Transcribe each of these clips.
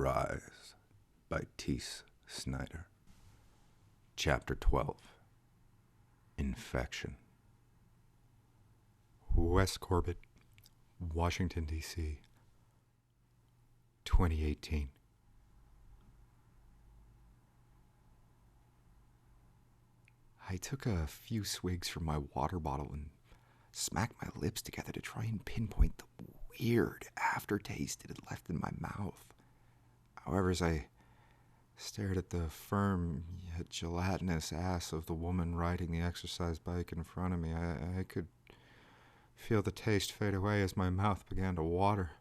Rise by Teese Snyder. Chapter 12. Infection. West Corbett, Washington, D.C., 2018. I took a few swigs from my water bottle and smacked my lips together to try and pinpoint the weird aftertaste it had left in my mouth. However, as I stared at the firm yet gelatinous ass of the woman riding the exercise bike in front of me, I could feel the taste fade away as my mouth began to water.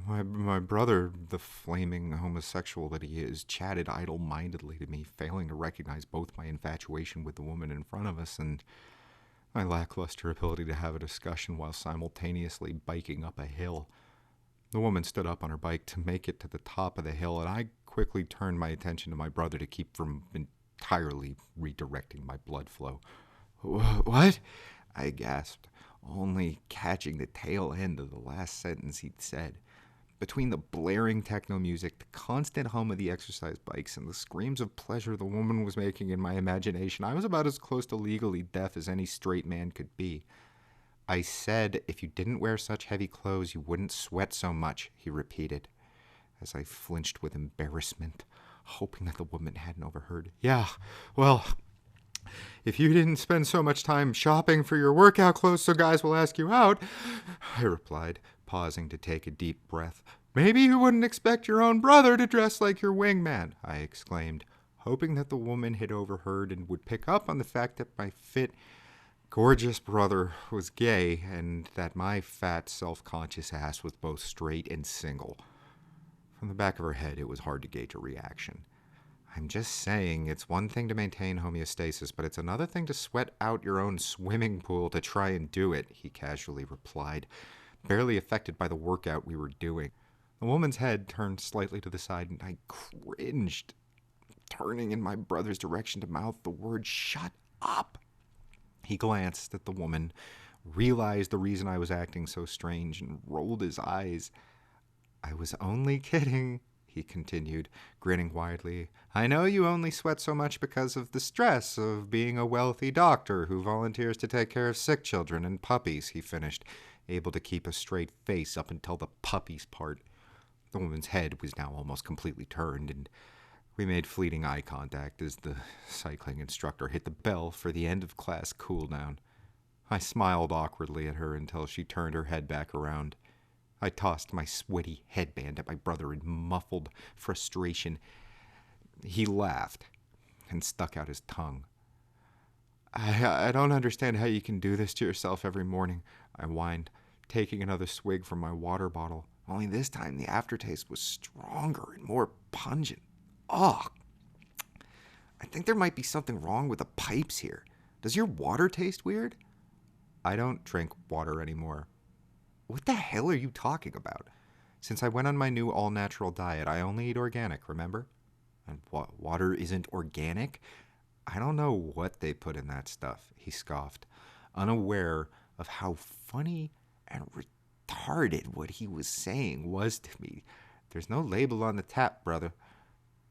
My brother, the flaming homosexual that he is, chatted idle-mindedly to me, failing to recognize both my infatuation with the woman in front of us and my lackluster ability to have a discussion while simultaneously biking up a hill. The woman stood up on her bike to make it to the top of the hill, and I quickly turned my attention to my brother to keep from entirely redirecting my blood flow. "What?" I gasped, only catching the tail end of the last sentence he'd said. Between the blaring techno music, the constant hum of the exercise bikes, and the screams of pleasure the woman was making in my imagination, I was about as close to legally deaf as any straight man could be. "I said if you didn't wear such heavy clothes, you wouldn't sweat so much," he repeated, as I flinched with embarrassment, hoping that the woman hadn't overheard. "Yeah, well, if you didn't spend so much time shopping for your workout clothes so guys will ask you out," I replied, pausing to take a deep breath. "Maybe you wouldn't expect your own brother to dress like your wingman," I exclaimed, hoping that the woman had overheard and would pick up on the fact that my fit, gorgeous brother was gay and that my fat, self-conscious ass was both straight and single. From the back of her head, it was hard to gauge a reaction. "I'm just saying, it's one thing to maintain homeostasis, but it's another thing to sweat out your own swimming pool to try and do it," he casually replied, barely affected by the workout we were doing. The woman's head turned slightly to the side, and I cringed, turning in my brother's direction to mouth the word "shut up." He glanced at the woman, realized the reason I was acting so strange, and rolled his eyes. "I was only kidding," he continued, grinning widely. "I know you only sweat so much because of the stress of being a wealthy doctor who volunteers to take care of sick children and puppies," he finished, able to keep a straight face up until the puppies part. The woman's head was now almost completely turned, and we made fleeting eye contact as the cycling instructor hit the bell for the end of class cool-down. I smiled awkwardly at her until she turned her head back around. I tossed my sweaty headband at my brother in muffled frustration. He laughed and stuck out his tongue. I don't understand how you can do this to yourself every morning," I whined, taking another swig from my water bottle. Only this time the aftertaste was stronger and more pungent. Ugh! "I think there might be something wrong with the pipes here. Does your water taste weird?" "I don't drink water anymore." "What the hell are you talking about? Since I went on my new all-natural diet, I only eat organic, remember?" "And water isn't organic?" "I don't know what they put in that stuff," he scoffed, unaware of how funny and retarded what he was saying was to me. "There's no label on the tap, brother."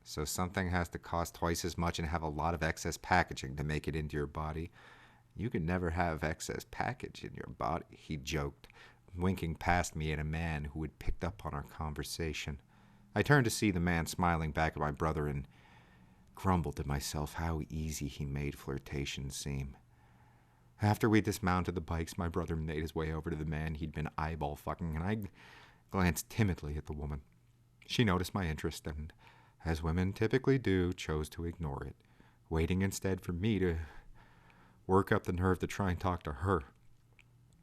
"So something has to cost twice as much and have a lot of excess packaging to make it into your body." "You can never have excess package in your body," he joked, winking past me at a man who had picked up on our conversation. I turned to see the man smiling back at my brother and grumbled to myself how easy he made flirtation seem. After we dismounted the bikes, my brother made his way over to the man he'd been eyeball fucking, and I glanced timidly at the woman. She noticed my interest and, as women typically do, chose to ignore it, waiting instead for me to work up the nerve to try and talk to her.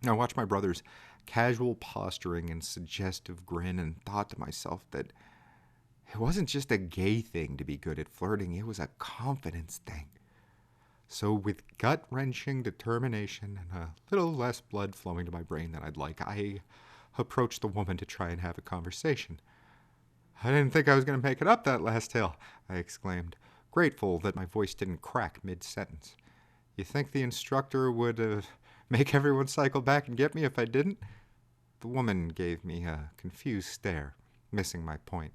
I watched my brother's casual posturing and suggestive grin and thought to myself that it wasn't just a gay thing to be good at flirting, it was a confidence thing. So with gut-wrenching determination and a little less blood flowing to my brain than I'd like, I approached the woman to try and have a conversation. "I didn't think I was going to make it up that last hill," I exclaimed, grateful that my voice didn't crack mid-sentence. "You think the instructor would make everyone cycle back and get me if I didn't?" The woman gave me a confused stare, missing my point.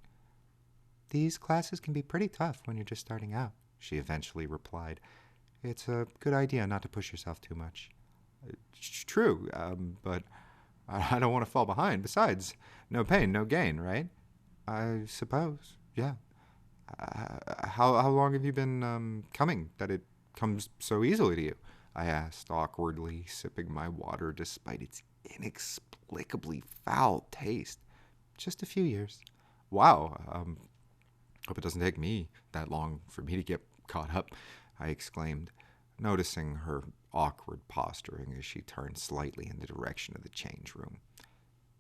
"These classes can be pretty tough when you're just starting out," she eventually replied. "It's a good idea not to push yourself too much." True, but I don't want to fall behind. Besides, no pain, no gain, right? I suppose, yeah. How long have you been coming that it comes so easily to you? I asked, awkwardly, sipping my water despite its inexplicably foul taste. "Just a few years." "Wow, hope it doesn't take me that long for me to get caught up," I exclaimed, noticing her awkward posturing as she turned slightly in the direction of the change room.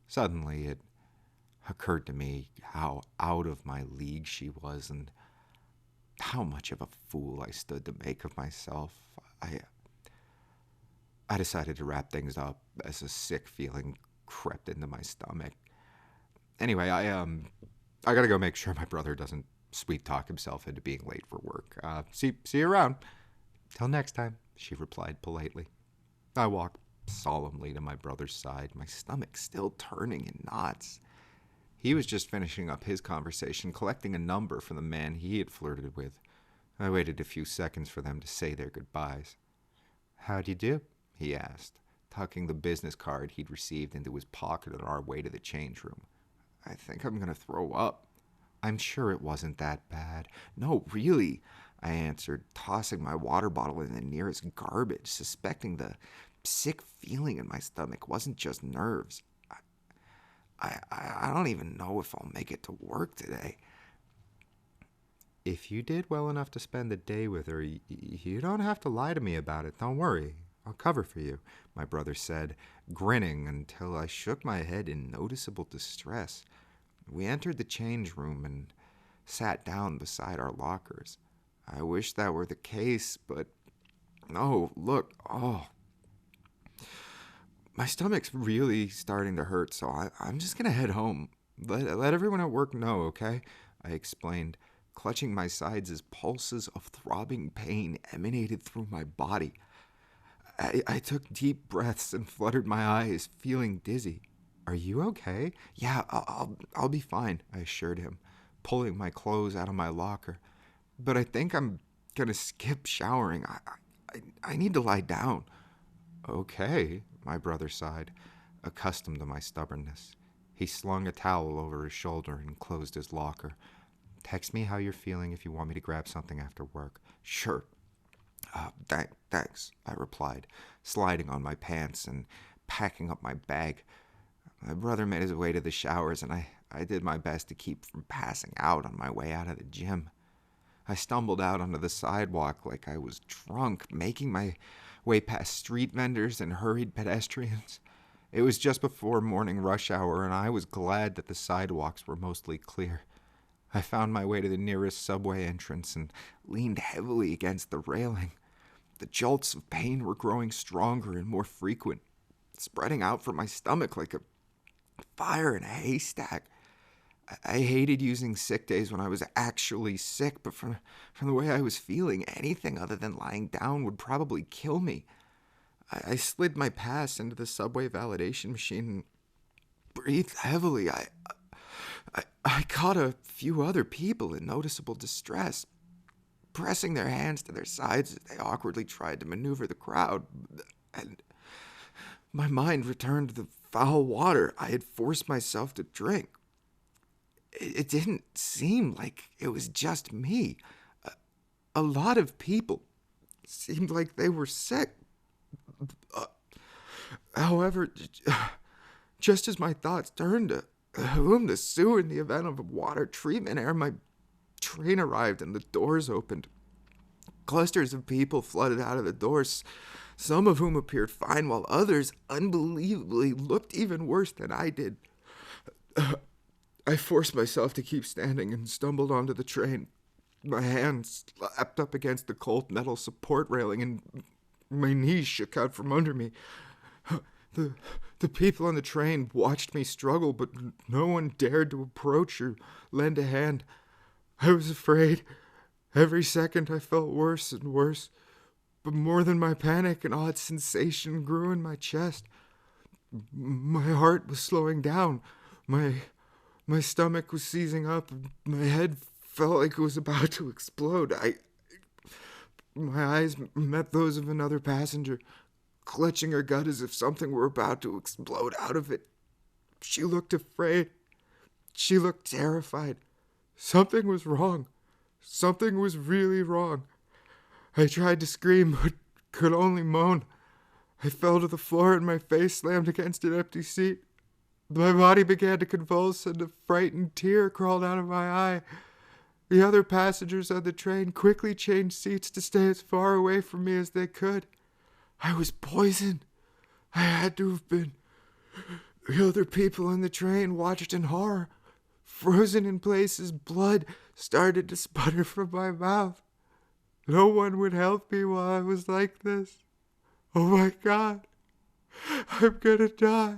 Suddenly, it occurred to me how out of my league she was and how much of a fool I stood to make of myself. I decided to wrap things up as a sick feeling crept into my stomach. Anyway, I gotta go make sure my brother doesn't sweet talk himself into being late for work. See you around. "Till next time," she replied politely. I walked solemnly to my brother's side, my stomach still turning in knots. He was just finishing up his conversation, collecting a number from the man he had flirted with. I waited a few seconds for them to say their goodbyes. "How'd you do?" he asked, tucking the business card he'd received into his pocket on our way to the change room. "I think I'm going to throw up." "I'm sure it wasn't that bad." "No, really," I answered, tossing my water bottle in the nearest garbage, suspecting the sick feeling in my stomach wasn't just nerves. I don't even know if I'll make it to work today." "If you did well enough to spend the day with her, you don't have to lie to me about it. Don't worry. I'll cover for you," my brother said, grinning until I shook my head in noticeable distress. We entered the change room and sat down beside our lockers. I wish that were the case, but no, look, my stomach's really starting to hurt, so I'm just going to head home. Let everyone at work know, okay? I explained, clutching my sides as pulses of throbbing pain emanated through my body. I took deep breaths and fluttered my eyes, feeling dizzy. "Are you okay?" "Yeah, I'll be fine," I assured him, pulling my clothes out of my locker. "But I think I'm going to skip showering. I need to lie down." "Okay," my brother sighed, accustomed to my stubbornness. He slung a towel over his shoulder and closed his locker. "Text me how you're feeling if you want me to grab something after work." "Sure. Thanks," I replied, sliding on my pants and packing up my bag. My brother made his way to the showers, and I did my best to keep from passing out on my way out of the gym. I stumbled out onto the sidewalk like I was drunk, making my way past street vendors and hurried pedestrians. It was just before morning rush hour, and I was glad that the sidewalks were mostly clear. I found my way to the nearest subway entrance and leaned heavily against the railing. The jolts of pain were growing stronger and more frequent, spreading out from my stomach like a fire in a haystack. I hated using sick days when I was actually sick, but from the way I was feeling, anything other than lying down would probably kill me. I slid my pass into the subway validation machine and breathed heavily. I caught a few other people in noticeable distress, pressing their hands to their sides as they awkwardly tried to maneuver the crowd, and my mind returned to the foul water I had forced myself to drink. It didn't seem like it was just me. A lot of people seemed like they were sick. However, just as my thoughts turned to whom to sue in the event of a water treatment error, my train arrived and the doors opened. Clusters of people flooded out of the doors, some of whom appeared fine, while others unbelievably looked even worse than I did. I forced myself to keep standing and stumbled onto the train. My hands slapped up against the cold metal support railing and my knees shook out from under me. The people on the train watched me struggle, but no one dared to approach or lend a hand. I was afraid. Every second I felt worse and worse, but more than my panic, an odd sensation grew in my chest. My heart was slowing down. My My stomach was seizing up, and my head felt like it was about to explode. My eyes met those of another passenger, clutching her gut as if something were about to explode out of it. She looked afraid. She looked terrified. Something was wrong. Something was really wrong. I tried to scream, but could only moan. I fell to the floor and my face slammed against an empty seat. My body began to convulse and a frightened tear crawled out of my eye. The other passengers on the train quickly changed seats to stay as far away from me as they could. I was poisoned. I had to have been. The other people on the train watched in horror. Frozen in places, blood started to sputter from my mouth. No one would help me while I was like this. Oh my God, I'm gonna die.